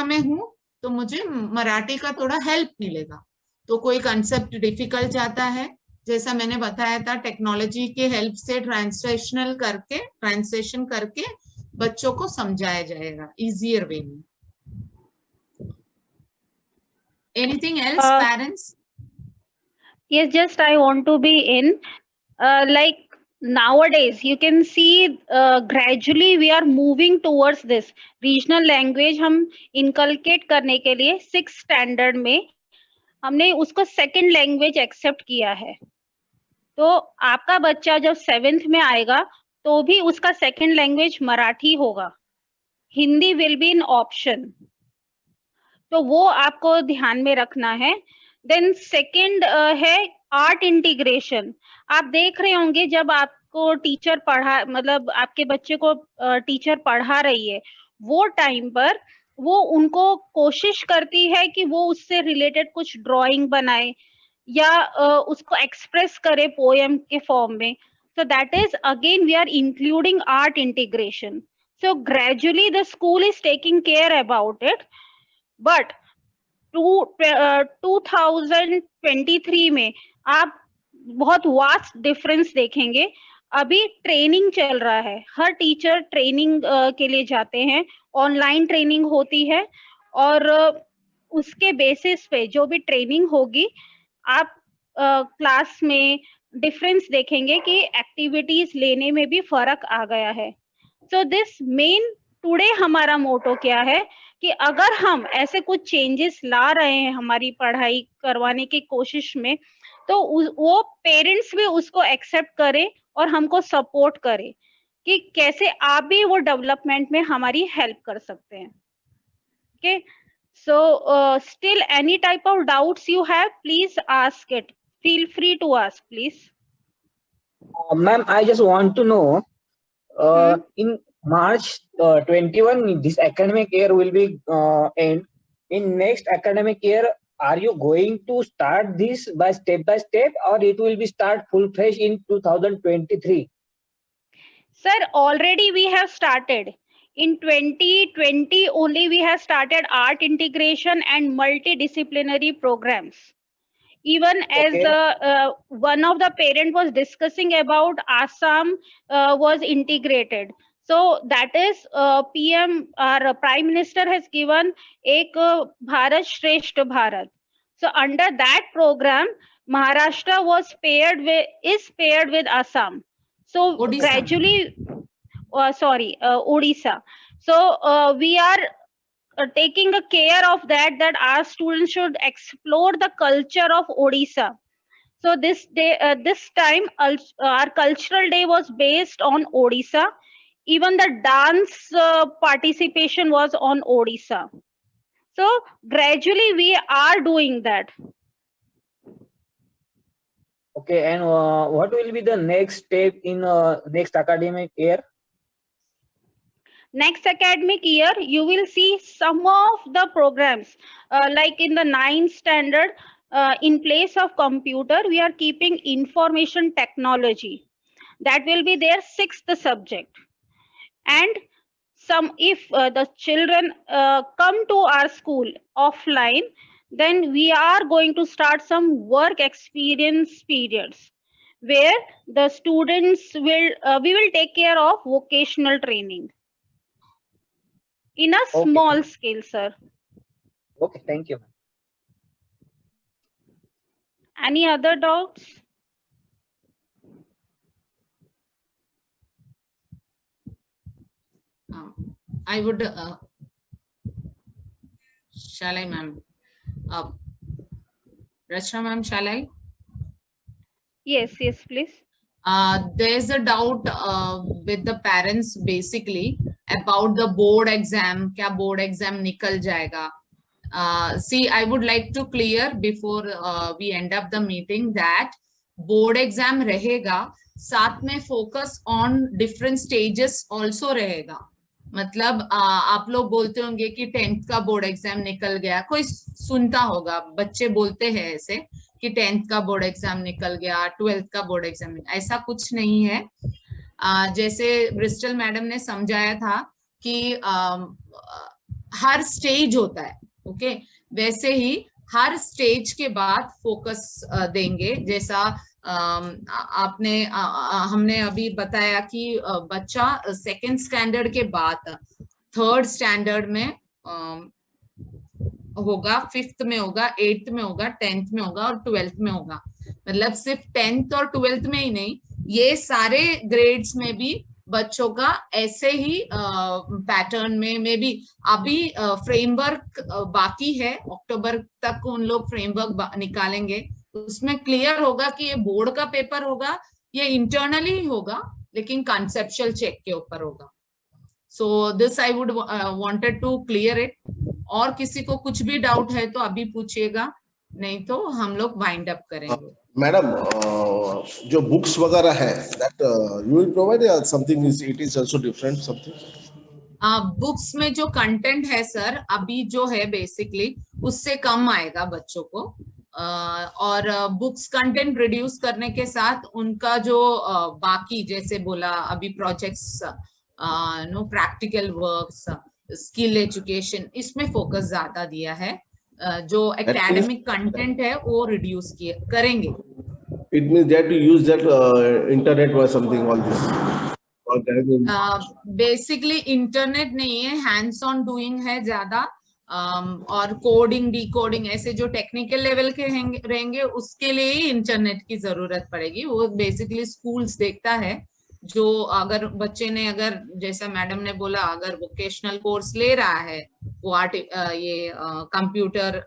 में हूँ तो मुझे मराठी का थोड़ा हेल्प मिलेगा। तो कोई कंसेप्ट डिफिकल्ट जाता है, जैसा मैंने बताया था, टेक्नोलॉजी के हेल्प से ट्रांसलेशन करके बच्चों को समझाया जाएगा इजियर वे में। Anything else, parents? Yes, just I want to be in like nowadays you can see gradually we are moving towards this regional language। हम inculcate करने के लिए 6th standard में हमने उसको second language accept किया है। तो आपका बच्चा जब 7th में आएगा तो भी उसका second language मराठी होगा, Hindi will be an option, तो वो आपको ध्यान में रखना है। देन सेकंड है आर्ट इंटीग्रेशन। आप देख रहे होंगे जब आपको टीचर पढ़ा, मतलब आपके बच्चे को टीचर पढ़ा रही है, वो टाइम पर वो उनको कोशिश करती है कि वो उससे रिलेटेड कुछ ड्राइंग बनाए या उसको एक्सप्रेस करे पोएम के फॉर्म में। So that is again we are including art integration. So gradually the school is taking care about it. But 2023 में आप बहुत वास्ट डिफरेंस देखेंगे। अभी ट्रेनिंग चल रहा है, हर टीचर ट्रेनिंग के लिए जाते हैं, ऑनलाइन ट्रेनिंग होती है और उसके बेसिस पे जो भी ट्रेनिंग होगी आप क्लास में डिफरेंस देखेंगे कि एक्टिविटीज लेने में भी फर्क आ गया है। सो दिस मेन टुडे हमारा मोटो क्या है कि अगर हम ऐसे कुछ चेंजेस ला रहे हैं हमारी पढ़ाई करवाने की कोशिश में, तो वो पेरेंट्स भी उसको एक्सेप्ट करें और हमको सपोर्ट करें कि कैसे आप भी वो डेवलपमेंट में हमारी हेल्प कर सकते हैं। Okay, so still any type of doubts you have, please ask it, feel free to ask please. Ma'am, I just want to know, in March 21, this academic year will be end. In next academic year, are you going to start this by step, or it will be start full-fledged in 2023? Sir, already we have started. In 2020 only we have started art integration and multidisciplinary programs. Even as one of the parent was discussing about Assam was integrated. So that is PM, our Prime Minister has given Ek Bharat Shresth Bharat. So under that program, Maharashtra was is paired with Assam. So Odisha. gradually, Odisha. So we are taking a care of that our students should explore the culture of Odisha. So this time our cultural day was based on Odisha. Even the dance participation was on Odisha. So gradually we are doing that. Okay, and what will be the next step in next academic year? Next academic year, you will see some of the programs like in the 9th standard, in place of computer, we are keeping information technology. That will be their 6th subject. And if the children come to our school offline, then we are going to start some work experience periods where the students we will take care of vocational training in a Okay. small scale, sir. Okay, thank you. Any other doubts? I would, shall I, ma'am? Rachna, ma'am, shall I? Yes, please. There's a doubt with the parents basically about the board exam. Kya board exam nikal jayega? See, I would like to clear before we end up the meeting that board exam रहेगा, साथ में focus on different stages also रहेगा. मतलब आप लोग बोलते होंगे कि 10th का बोर्ड एग्जाम निकल गया, कोई सुनता होगा, बच्चे बोलते हैं ऐसे कि 10th का बोर्ड एग्जाम निकल गया, 12th का बोर्ड एग्जाम, ऐसा कुछ नहीं है. जैसे ब्रिस्टल मैडम ने समझाया था कि हर स्टेज होता है, ओके, वैसे ही हर स्टेज के बाद फोकस देंगे. जैसा हमने अभी बताया कि बच्चा 2nd स्टैंडर्ड के बाद 3rd स्टैंडर्ड में होगा, 5th में होगा, 8th में होगा, 10th में होगा और 12th में होगा. मतलब सिर्फ 10th और 12th में ही नहीं, ये सारे ग्रेड्स में भी बच्चों का ऐसे ही पैटर्न में भी. अभी फ्रेमवर्क बाकी है, अक्टूबर तक उन लोग फ्रेमवर्क निकालेंगे, उसमें क्लियर होगा कि ये बोर्ड का पेपर होगा, ये इंटरनली होगा, लेकिन कंसेप्चुअल चेक के ऊपर होगा. So this I would wanted to clear it. और किसी को कुछ भी डाउट है तो अभी पूछिएगा, नहीं तो हम लोग वाइंड अप करेंगे. मैडम, जो बुक्स वगैरह है दैट यू विल प्रोवाइड या something it is also different something? Books में जो कंटेंट है सर, अभी जो है बेसिकली उससे कम आएगा बच्चों को. और बुक्स कंटेंट रिड्यूस करने के साथ उनका जो बाकी, जैसे बोला अभी projects, no practical works, skill education, इसमें फोकस ज्यादा दिया है. जो एकेडमिक कंटेंट है वो रिड्यूस करेंगे. It means that you use that internet or something all this. Basically internet नहीं है, हैंड्स ऑन डूइंग है ज्यादा. और कोडिंग, डिकोडिंग, ऐसे जो टेक्निकल लेवल के रहेंगे उसके लिए ही इंटरनेट की जरूरत पड़ेगी. वो बेसिकली स्कूल्स देखता है. जो अगर बच्चे ने, अगर जैसा मैडम ने बोला, अगर वोकेशनल कोर्स ले रहा है, वो ये कंप्यूटर,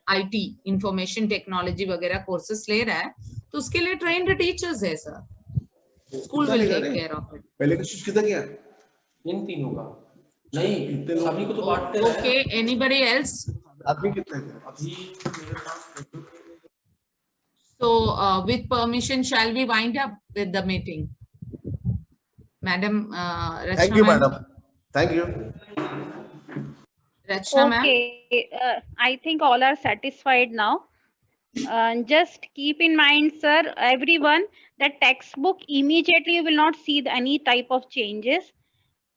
आईटी, इंफॉर्मेशन टेक्नोलॉजी वगैरह कोर्सेस ले रहा है, तो उसके लिए ट्रेन्ड टीचर्स है sir. School will take care of it. पहले का शिफ्ट कितना किया? इन तीनों का नहीं, सभी को तो बांटते हैं. Okay, anybody else? अभी कितना है? अभी मेरे पास So with permission, shall we wind up with the meeting? Madam, Rachna, Thank you, madam. Thank you. Rachna, ma'am. Okay, I think all are satisfied now. Just keep in mind, sir, everyone, that textbook immediately you will not see any type of changes.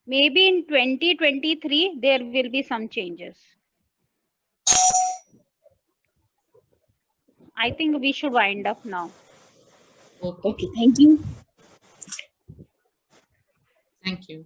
Maybe in 2023 there will be some changes. I think we should wind up now. Okay, Okay, thank you. thank you.